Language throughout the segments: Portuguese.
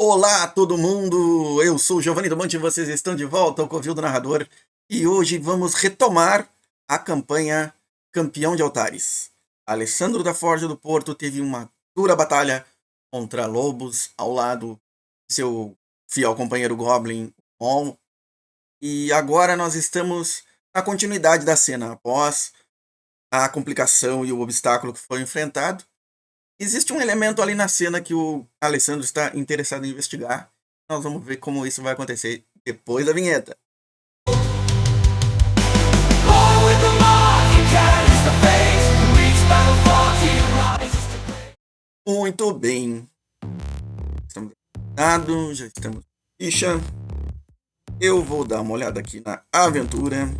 Olá, todo mundo! Eu sou o Giovanni do Monte e vocês estão de volta ao Covil do Narrador. E hoje vamos retomar a campanha Campeão de Altares. Alessandro da Forja do Porto teve uma dura batalha contra lobos ao lado de seu fiel companheiro Goblin, Mon. E agora nós estamos na continuidade da cena. Após a complicação e o obstáculo que foi enfrentado, existe um elemento ali na cena que o Alessandro está interessado em investigar. Nós vamos ver como isso vai acontecer depois da vinheta. Muito bem. Estamos preparados, já estamos na ficha. Eu vou dar uma olhada aqui na aventura.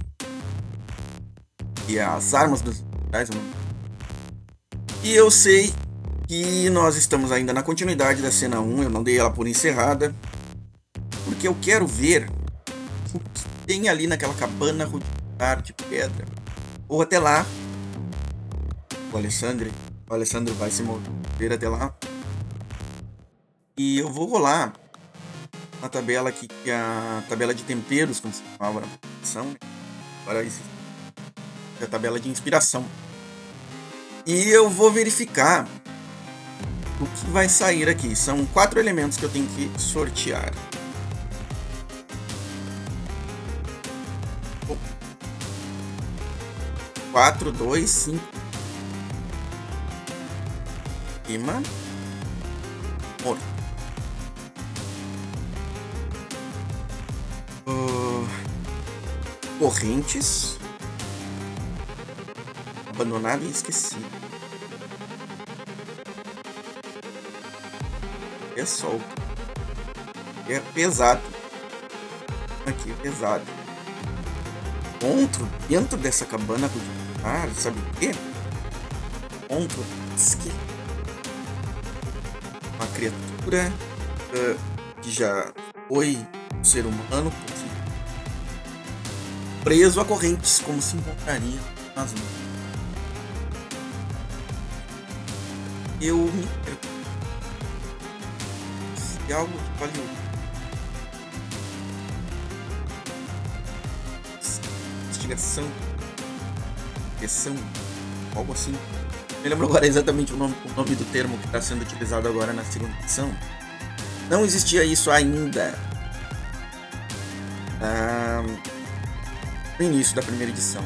E as armas dos tais. E eu sei que nós estamos ainda na continuidade da cena 1, eu não dei ela por encerrada, porque eu quero ver o que tem ali naquela cabana rudimentar de pedra. Ou até lá, o Alessandro vai se mover até lá, e eu vou rolar uma tabela aqui, que é a tabela de temperos, como se chamava na produção, né? Agora existe a tabela de inspiração. E eu vou verificar o que vai sair aqui. São 4 elementos que eu tenho que sortear. 4, 2, 5. Queima. Morto. Correntes. Abandonado e esquecido. É sol. É pesado. Aqui é pesado. Dentro dessa cabana rudimentar, sabe o quê? Uma criatura que já foi um ser humano preso a correntes, como se encontraria nas mãos. Eu me pergunto se algo que valeu. Investigação, pressão, algo assim. Eu lembro agora exatamente o nome do termo que está sendo utilizado agora na segunda edição. Não existia isso ainda no início da primeira edição.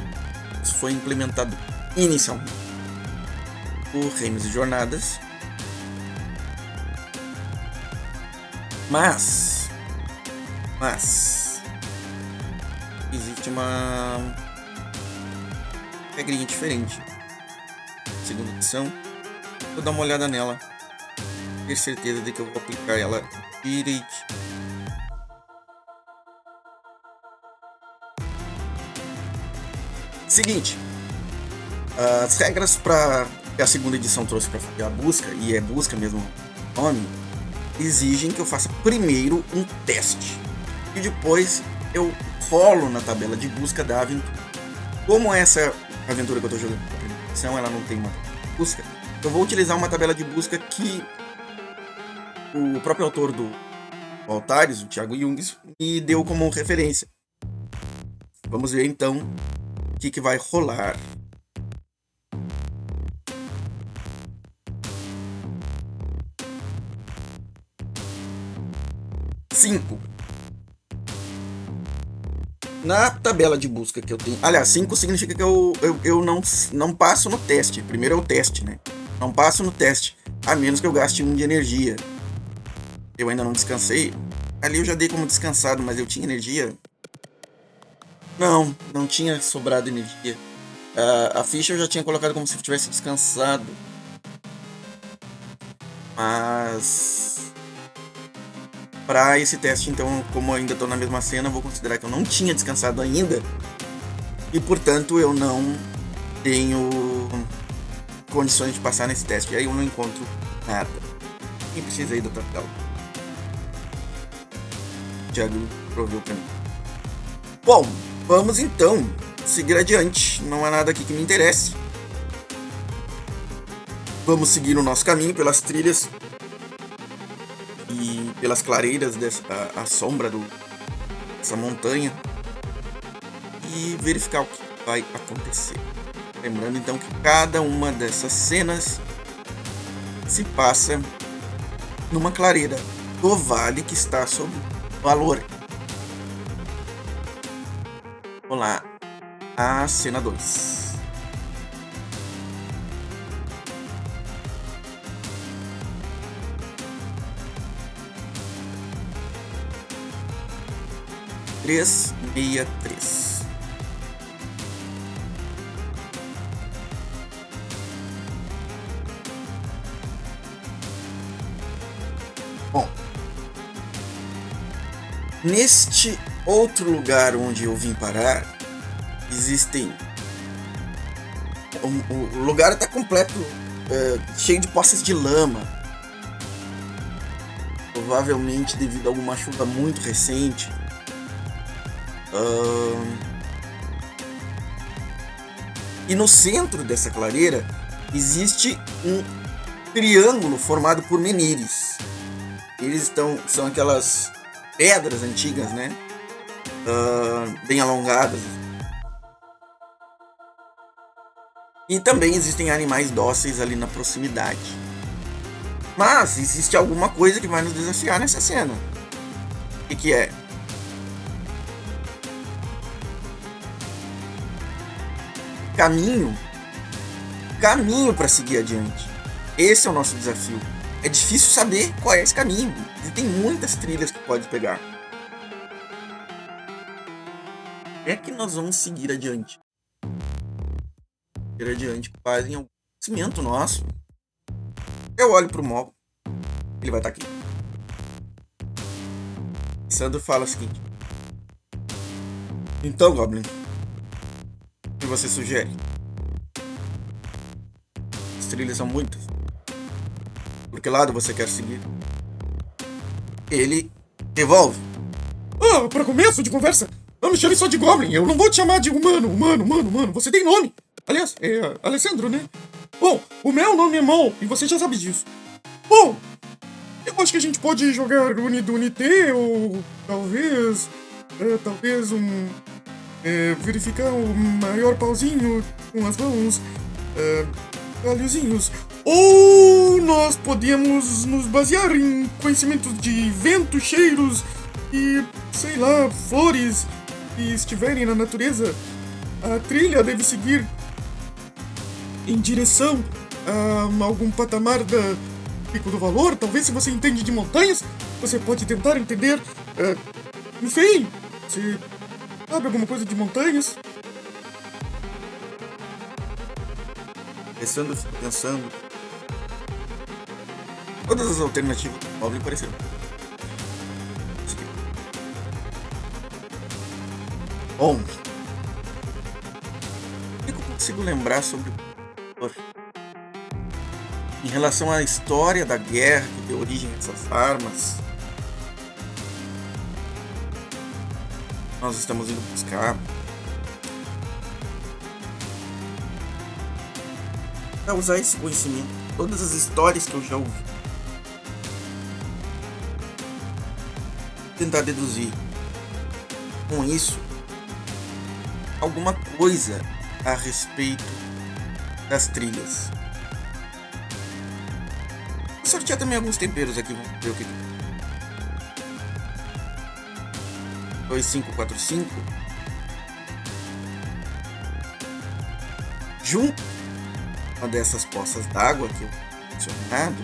Isso foi implementado inicialmente por Reinos e Jornadas. Mas existe uma regrinha diferente. Segunda edição, vou dar uma olhada nela, ter certeza de que eu vou aplicar ela direito. Seguinte, as regras para que a segunda edição trouxe para fazer a busca, e é busca mesmo o nome, exigem que eu faça primeiro um teste e depois eu rolo na tabela de busca da aventura. Como essa aventura que eu estou jogando na primeira edição, ela não tem uma busca, eu vou utilizar uma tabela de busca que o próprio autor do Altares, o Thiago Jungs, me deu como referência. Vamos ver então o que vai rolar. Cinco. Na tabela de busca que eu tenho... Aliás, 5 significa que eu não passo no teste. Primeiro é o teste, né? Não passo no teste, a menos que eu gaste 1 de energia. Eu ainda não descansei. Ali eu já dei como descansado, mas eu tinha energia? Não tinha sobrado energia. A ficha eu já tinha colocado como se eu tivesse descansado. Mas... para esse teste, então, como eu ainda estou na mesma cena, vou considerar que eu não tinha descansado ainda. E, portanto, eu não tenho condições de passar nesse teste. E aí eu não encontro nada. Quem precisa aí do papel? Thiago proveu para mim. Bom, vamos então seguir adiante. Não há nada aqui que me interesse. Vamos seguir o nosso caminho pelas trilhas. e pelas clareiras a sombra dessa montanha e verificar o que vai acontecer. Lembrando então que cada uma dessas cenas se passa numa clareira do vale que está sob valor. Vamos lá, a cena 2. Três, 63. Bom, neste outro lugar onde eu vim parar, existem... O lugar está completo, cheio de poças de lama. Provavelmente devido a alguma chuva muito recente. E no centro dessa clareira existe um triângulo formado por menires. Eles são aquelas pedras antigas, né? Bem alongadas. E também existem animais dóceis ali na proximidade. Mas existe alguma coisa que vai nos desafiar nessa cena. O que é? Caminho para seguir adiante. Esse é o nosso desafio. É difícil saber qual é esse caminho. E tem muitas trilhas que pode pegar. É que nós vamos seguir adiante. Seguir adiante fazem algum conhecimento nosso. Eu olho pro Mob. Ele vai estar aqui. Sandro fala o seguinte: então, Goblin, o que você sugere? As trilhas são muitas. Por que lado você quer seguir? Ele devolve. Para começo de conversa, não me chame só de Goblin. Eu não vou te chamar de humano. Você tem nome. Aliás, é Alessandro, né? Bom, o meu nome é Mol e você já sabe disso. Bom, eu acho que a gente pode jogar Unidunité ou talvez verificar o maior pauzinho com as mãos, galhozinhos. Ou nós podemos nos basear em conhecimentos de vento, cheiros e, sei lá, flores que estiverem na natureza. A trilha deve seguir em direção a algum patamar da Pico do Valor. Talvez, se você entende de montanhas, você pode tentar entender. Enfim, você sabe alguma coisa de montanhas? Pensando. Todas as alternativas do Goblin apareceram. Bom, o que eu consigo lembrar sobre o em relação à história da guerra que deu origem a essas armas? Nós estamos indo buscar para usar esse conhecimento, todas as histórias que eu já ouvi, tentar deduzir com isso alguma coisa a respeito das trilhas. Vou sortear também alguns temperos aqui, vamos ver o que 2545. Junto a uma dessas poças d'água que eu mencionado,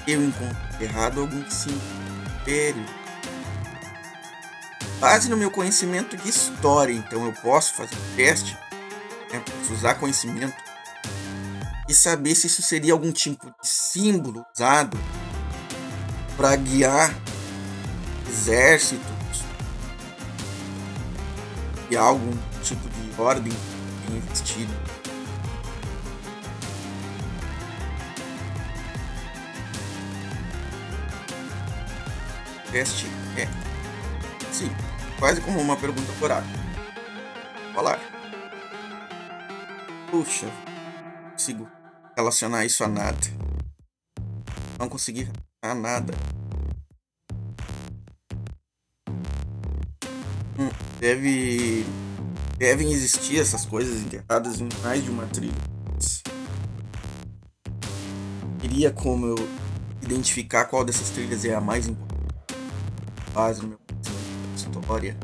eu encontro errado algum império. Base no meu conhecimento de história, então eu posso fazer um teste, né, posso usar conhecimento e saber se isso seria algum tipo de símbolo usado para guiar exércitos e algum tipo de ordem que tenha existido. O teste é, sim, quase como uma pergunta por água. Falar. Puxa, não consigo relacionar isso a nada. Não consegui a nada. devem existir essas coisas enterradas em mais de uma trilha. Teria como eu identificar qual dessas trilhas é a mais importante? Base no meu conhecimento da história.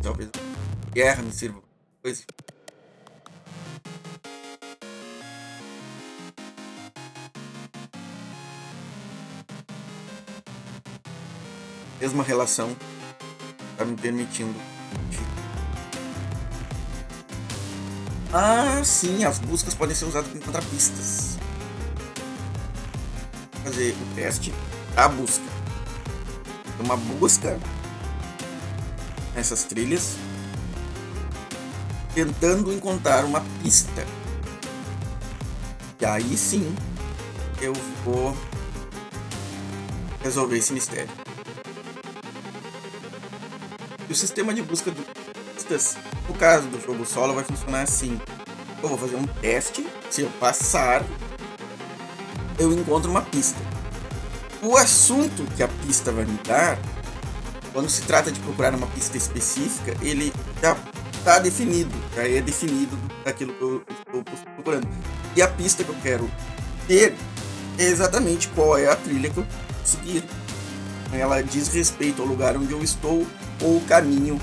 Talvez guerra me sirva pra coisa. Mesma relação tá me permitindo. Ah, sim, as buscas podem ser usadas para encontrar pistas. Vou fazer o teste da busca. Uma busca nessas trilhas, tentando encontrar uma pista. E aí sim, eu vou resolver esse mistério. E o sistema de busca de pistas, no caso do jogo solo, vai funcionar assim. Eu vou fazer um teste, se eu passar, eu encontro uma pista. O assunto que a pista vai me dar, quando se trata de procurar uma pista específica, ele já está definido, já é definido daquilo que eu estou procurando. E a pista que eu quero ter é exatamente qual é a trilha que eu seguir. Ela diz respeito ao lugar onde eu estou ou o caminho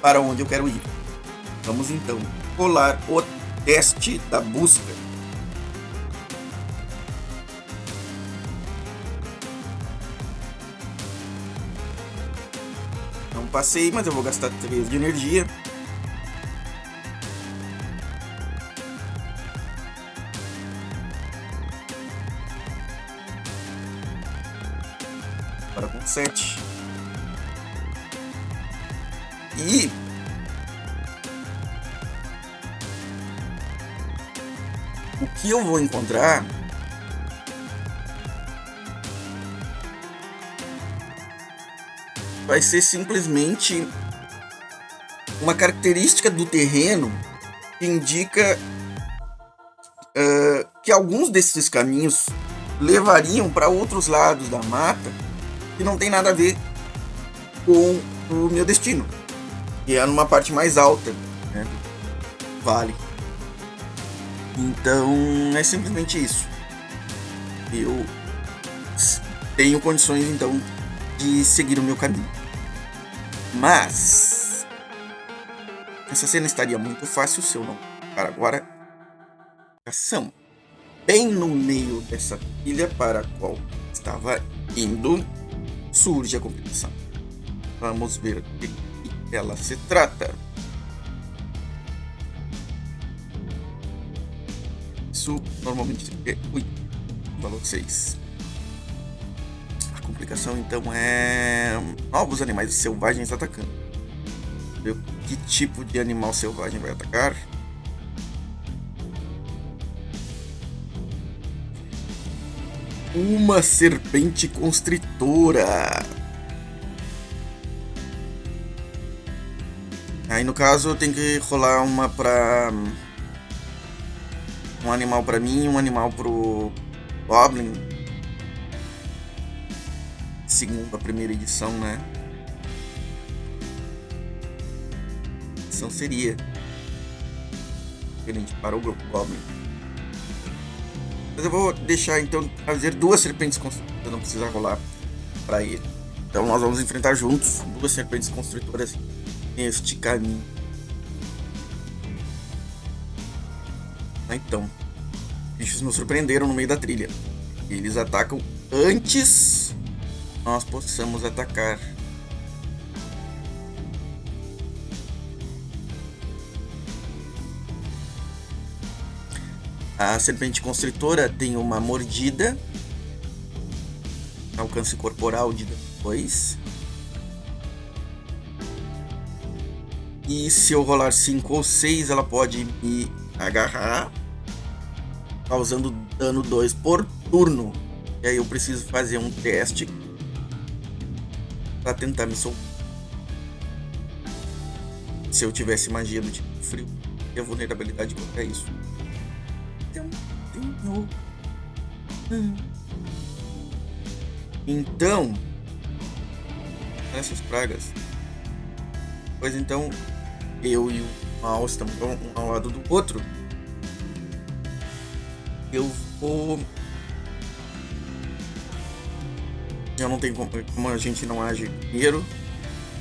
para onde eu quero ir. Vamos então rolar o teste da busca. Não passei, mas eu vou gastar 3 de energia. Agora com 7. E o que eu vou encontrar vai ser simplesmente uma característica do terreno que indica que alguns desses caminhos levariam para outros lados da mata que não tem nada a ver com o meu destino, que é numa parte mais alta, né, do vale. Então é simplesmente isso. Eu tenho condições então de seguir o meu caminho. Mas essa cena estaria muito fácil se eu não para agora ação. Bem no meio dessa trilha para a qual estava indo, surge a complicação. Vamos ver de que ela se trata. Isso normalmente é valor 6. A complicação então é novos animais selvagens atacando. Ver que tipo de animal selvagem vai atacar. Uma serpente constritora. Aí no caso eu tenho que rolar uma pra um animal pra mim e um animal pro Goblin. Segundo a primeira edição, né? A edição seria diferente para o grupo Goblin. Mas eu vou deixar então fazer 2 serpentes construtoras, não precisa rolar para ele. Então nós vamos enfrentar juntos 2 serpentes construtoras neste caminho. Então, bichos nos surpreenderam no meio da trilha. Eles atacam antes nós possamos atacar. A serpente constritora tem uma mordida, alcance corporal de 2. E se eu rolar 5 ou 6, ela pode me agarrar, causando dano 2 por turno. E aí eu preciso fazer um teste para tentar me soltar. Se eu tivesse magia do tipo frio, e a vulnerabilidade contra isso. Então, essas pragas. Pois então, eu e o mal estamos um ao lado do outro. Eu não tenho como a gente não age primeiro.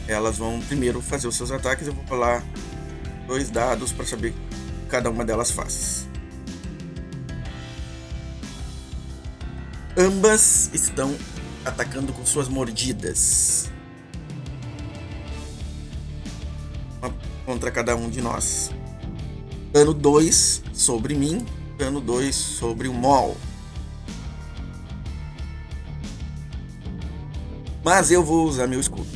Elas vão primeiro fazer os seus ataques. Eu vou rolar 2 dados para saber o que cada uma delas faz. Ambas estão atacando com suas mordidas. Uma contra cada um de nós. Dano 2 sobre mim. Dano 2 sobre o Mol. Mas eu vou usar meu escudo.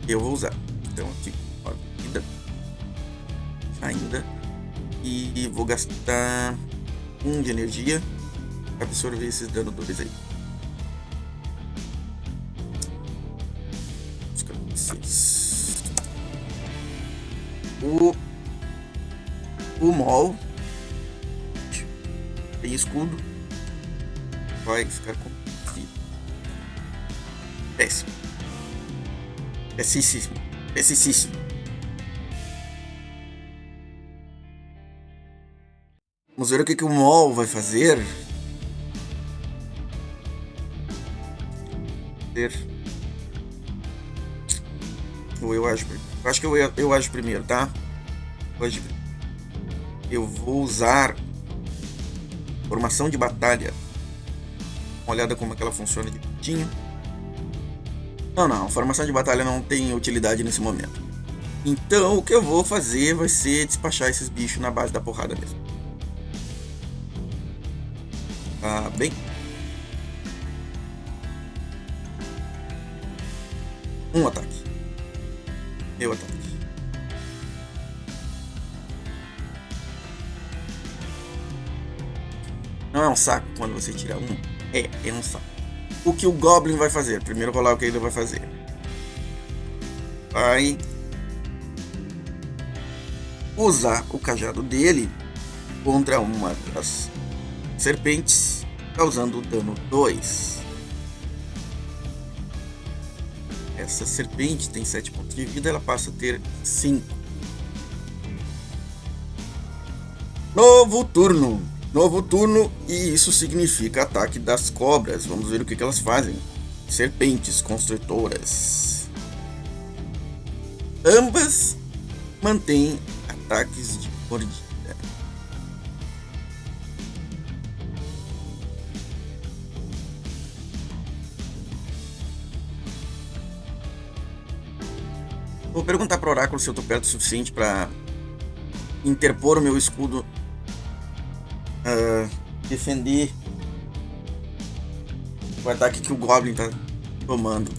Eu vou usar. Então aqui, ó, vida. Ainda. E vou gastar 1 de energia para absorver esses dano 2 aí. 6. O Mol tem escudo. Vai ficar com vida. Péssimo. Péssimo. Vamos ver o que o Mol vai fazer. Ou eu acho primeiro. Acho que eu acho primeiro, tá? Eu vou usar formação de batalha. Uma olhada como é que ela funciona direitinho. Não, formação de batalha não tem utilidade nesse momento. Então o que eu vou fazer vai ser despachar esses bichos na base da porrada mesmo. Tá bem? Um ataque. Meu ataque. Não é um saco quando você tira um? É um saco. O que o Goblin vai fazer? Primeiro rolar o que ele vai fazer. Vai usar o cajado dele contra uma das serpentes, causando dano 2. Essa serpente tem 7 pontos de vida, ela passa a ter 5. Novo turno, e isso significa ataque das cobras. Vamos ver o que elas fazem. Serpentes construtoras. Ambas mantêm ataques de mordida. Vou perguntar para o oráculo se eu tô perto o suficiente para interpor o meu escudo, defender o ataque que o Goblin tá tomando.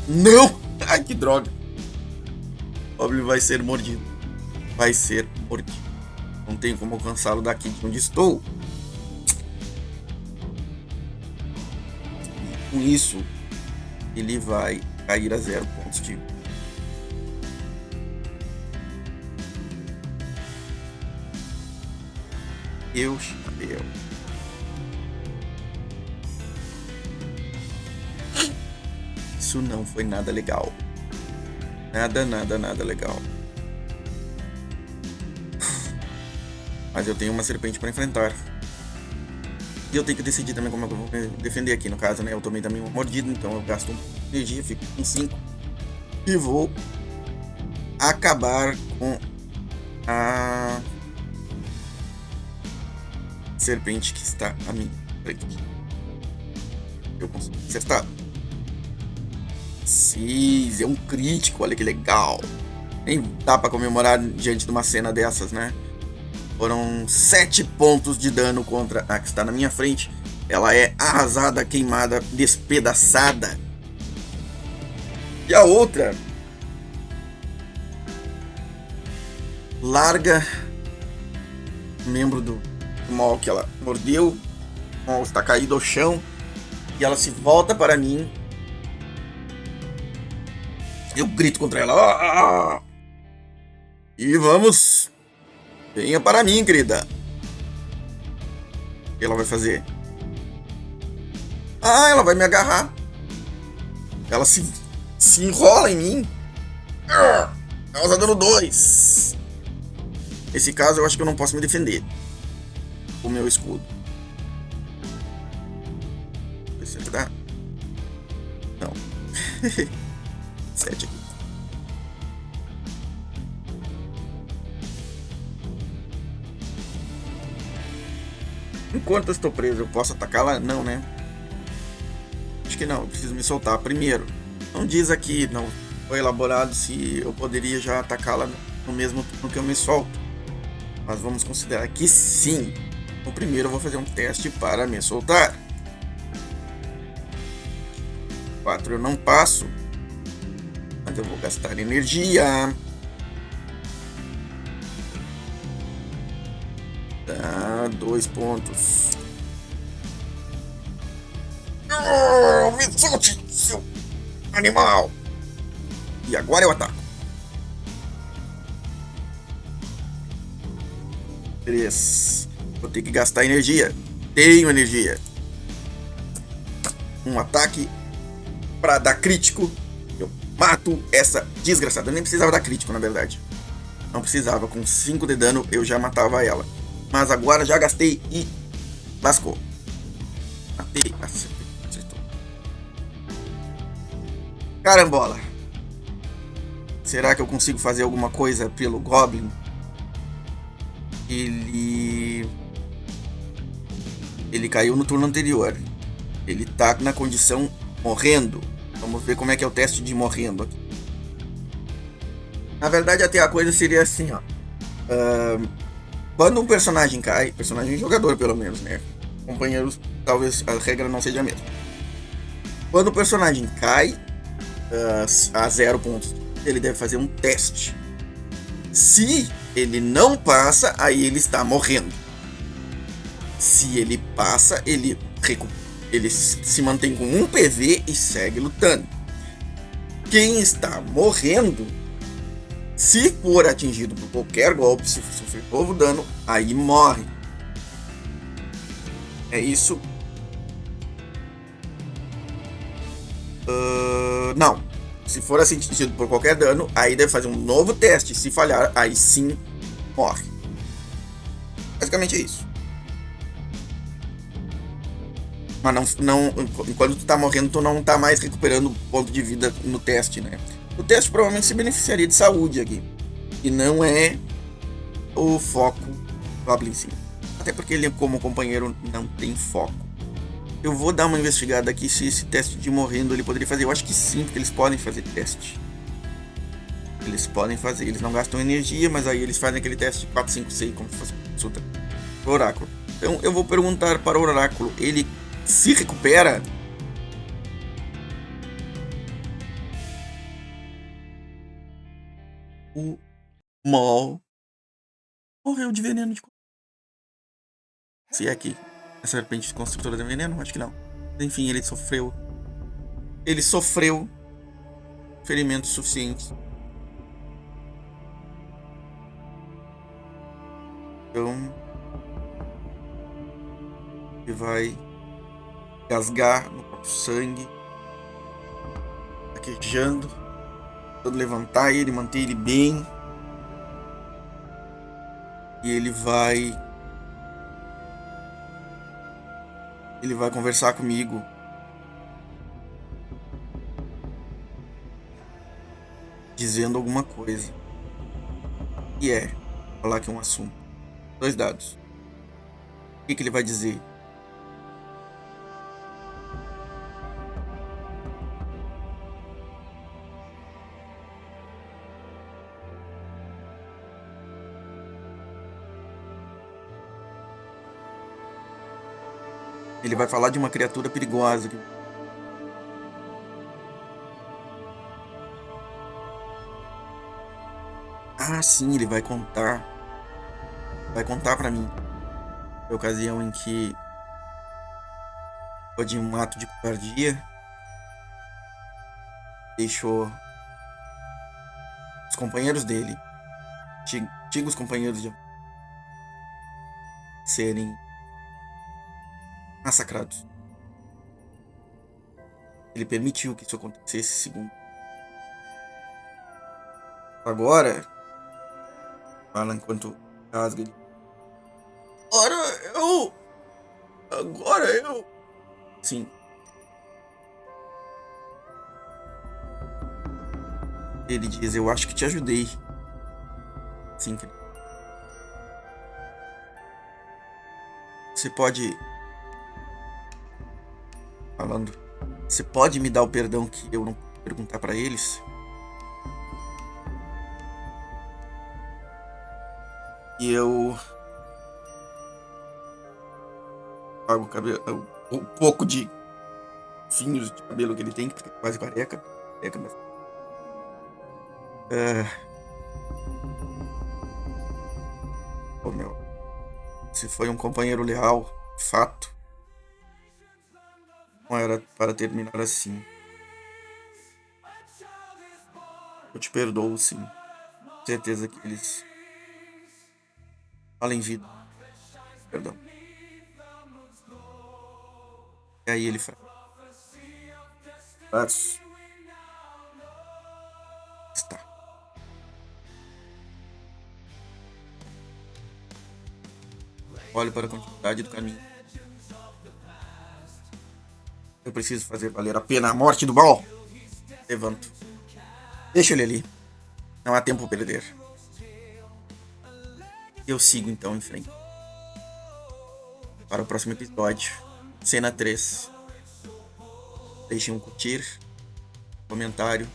Não! Ai, que droga! O Goblin vai ser mordido. Não tenho como alcançá-lo daqui de onde estou. E com isso, ele vai cair a 0 pontos de vida. Chapéu. Isso não foi nada legal. Nada legal. Mas eu tenho uma serpente para enfrentar. E eu tenho que decidir também como eu vou me defender aqui. No caso, né? Eu tomei também uma mordida, então eu gasto energia, fico com 5. E vou acabar com a serpente que está à minha frente. Eu consigo acertar. 6, é um crítico, olha que legal. Nem dá pra comemorar diante de uma cena dessas, né? Foram 7 pontos de dano contra a que está na minha frente. Ela é arrasada, queimada, despedaçada. E a outra larga o membro do mal que ela mordeu. O mal está caído ao chão. E ela se volta para mim. Eu grito contra ela. Ah! E vamos. Venha para mim, querida. O que ela vai fazer? Ah, ela vai me agarrar. Ela se enrola em mim. Causa dano 2. Nesse caso, eu acho que eu não posso me defender. O meu escudo. Deixa eu dar. Não. 7 aqui. Enquanto eu estou preso, eu posso atacá-la? Não, né? Acho que não, eu preciso me soltar primeiro. Não diz aqui, não foi elaborado se eu poderia já atacá-la no mesmo turno que eu me solto. Mas vamos considerar que sim. Então, primeiro eu vou fazer um teste para me soltar. 4 eu não passo. Mas eu vou gastar energia. Tá, 2 pontos. Me solte, seu animal! E agora eu ataco. 3. Vou ter que gastar energia. Tenho energia. Um ataque para dar crítico. Eu mato essa desgraçada. Eu nem precisava dar crítico, na verdade. Não precisava. Com 5 de dano eu já matava ela. Mas agora já gastei e lascou. Matei. Acertou. Carambola. Será que eu consigo fazer alguma coisa pelo Goblin? Ele caiu no turno anterior. Ele tá na condição morrendo. Vamos ver como é que é o teste de morrendo aqui. Na verdade, até a coisa seria assim, ó. Quando um personagem cai, personagem jogador pelo menos, né? Companheiros, talvez a regra não seja a mesma. Quando o personagem cai a 0 pontos, ele deve fazer um teste. Se ele não passa, aí ele está morrendo. Se ele passa, ele se mantém com 1 PV e segue lutando. Quem está morrendo, se for atingido por qualquer golpe, se sofrer novo dano, aí morre. É isso. Não. Se for atingido por qualquer dano, aí deve fazer um novo teste. Se falhar, aí sim morre. Basicamente é isso. Mas não, enquanto tu tá morrendo, tu não tá mais recuperando ponto de vida no teste, né? O teste provavelmente se beneficiaria de saúde aqui. E não é o foco do Goblin sim. Até porque ele, como companheiro, não tem foco. Eu vou dar uma investigada aqui se esse teste de morrendo ele poderia fazer. Eu acho que sim, porque eles podem fazer teste. Eles podem fazer. Eles não gastam energia, mas aí eles fazem aquele teste 4, 5, 6, como se fosse consulta do oráculo. Então eu vou perguntar para o oráculo. Ele se recupera? O Mol morreu de veneno de... Se é que a serpente construtora de veneno, acho que não. Enfim, ele sofreu ferimentos suficientes. Então ele vai gasgar no próprio sangue, taquejando, tentando levantar ele, manter ele bem. E ele vai conversar comigo. Dizendo alguma coisa. E falar aqui um assunto. 2 dados. O que ele vai dizer? Ele vai falar de uma criatura perigosa. Ah, sim, ele vai contar. Vai contar pra mim. A ocasião em que de um ato de covardia deixou os companheiros dele, antigos companheiros, de serem massacrados. Ele permitiu que isso acontecesse, segundo. Agora, fala enquanto rasga ele. Agora eu. Sim. Ele diz, eu acho que te ajudei. Sim, querido. Você pode. Falando. Você pode me dar o perdão que eu não perguntar pra eles? E eu. Pago o cabelo. Um pouco de fios de cabelo que ele tem, que fica quase careca. Mas. Oh, meu. Se foi um companheiro leal, fato. Não era para terminar assim. Eu te perdoo, sim. Certeza que eles. Além vida. Perdão. E aí ele faz. Está. Olhe para a continuidade do caminho. Eu preciso fazer valer a pena a morte do mal. Levanto. Deixa ele ali. Não há tempo a perder. Eu sigo então em frente. Para o próximo episódio. Cena 3. Deixem um curtir. Comentário.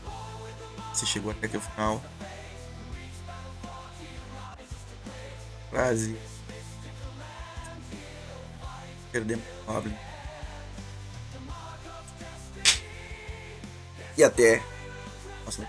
Se chegou até aqui o final. Frase. Perdemos o Goblin. E até. Próximo.